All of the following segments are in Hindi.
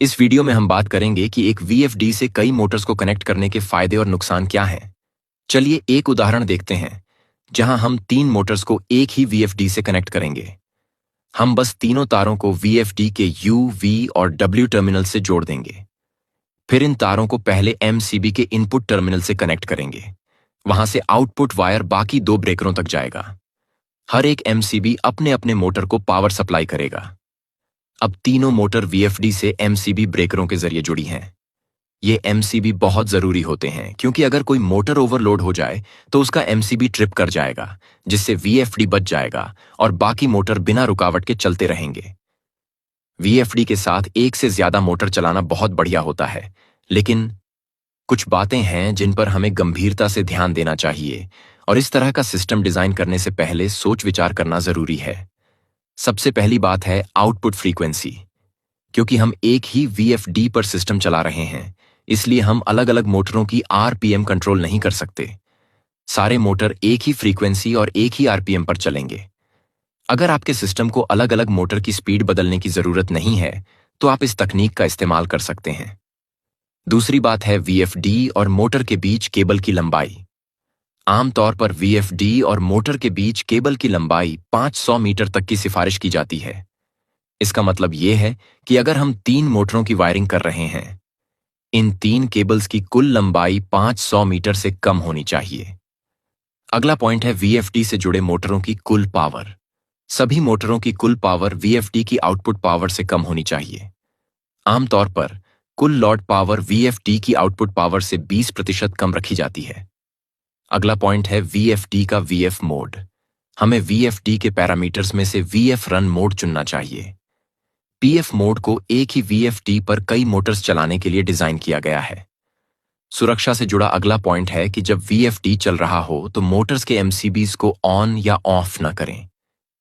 इस वीडियो में हम बात करेंगे कि एक वीएफडी से कई मोटर्स को कनेक्ट करने के फायदे और नुकसान क्या हैं। चलिए एक उदाहरण देखते हैं जहां हम 3 मोटर्स को एक ही वीएफडी से कनेक्ट करेंगे। हम बस तीनों तारों को वीएफडी के यू, वी और डब्ल्यू टर्मिनल से जोड़ देंगे। फिर इन तारों को पहले एमसीबी के इनपुट टर्मिनल से कनेक्ट करेंगे। वहां से आउटपुट वायर बाकी 2 ब्रेकरों तक जाएगा। हर एक एमसीबी अपने अपने मोटर को पावर सप्लाई करेगा। अब तीनों मोटर वीएफडी से एमसीबी ब्रेकरों के जरिए जुड़ी हैं। ये एमसीबी बहुत जरूरी होते हैं क्योंकि अगर कोई मोटर ओवरलोड हो जाए तो उसका एमसीबी ट्रिप कर जाएगा, जिससे वीएफडी बच जाएगा और बाकी मोटर बिना रुकावट के चलते रहेंगे। वीएफडी के साथ एक से ज्यादा मोटर चलाना बहुत बढ़िया होता है, लेकिन कुछ बातें हैं जिन पर हमें गंभीरता से ध्यान देना चाहिए और इस तरह का सिस्टम डिजाइन करने से पहले सोच विचार करना जरूरी है। सबसे पहली बात है आउटपुट फ्रीक्वेंसी। क्योंकि हम एक ही वीएफडी पर सिस्टम चला रहे हैं, इसलिए हम अलग अलग मोटरों की आरपीएम कंट्रोल नहीं कर सकते। सारे मोटर एक ही फ्रीक्वेंसी और एक ही आरपीएम पर चलेंगे। अगर आपके सिस्टम को अलग अलग मोटर की स्पीड बदलने की जरूरत नहीं है तो आप इस तकनीक का इस्तेमाल कर सकते हैं। दूसरी बात है वीएफडी और मोटर के बीच केबल की लंबाई। आमतौर पर वीएफडी और मोटर के बीच केबल की लंबाई 500 मीटर तक की सिफारिश की जाती है। इसका मतलब यह है कि अगर हम 3 मोटरों की वायरिंग कर रहे हैं, इन 3 केबल्स की कुल लंबाई 500 मीटर से कम होनी चाहिए। अगला पॉइंट है वीएफडी से जुड़े मोटरों की कुल पावर। सभी मोटरों की कुल पावर वीएफडी की आउटपुट पावर से कम होनी चाहिए। आमतौर पर कुल लोड पावर वीएफडी की आउटपुट पावर से 20% कम रखी जाती है। अगला पॉइंट है वीएफडी का वीएफ मोड। हमें वीएफडी के पैरामीटर्स में से वीएफ रन मोड चुनना चाहिए। पीएफ मोड को एक ही वीएफडी पर कई मोटर्स चलाने के लिए डिजाइन किया गया है। सुरक्षा से जुड़ा अगला पॉइंट है कि जब वीएफडी चल रहा हो तो मोटर्स के एमसीबीज को ऑन या ऑफ न करें,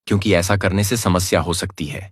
क्योंकि ऐसा करने से समस्या हो सकती है।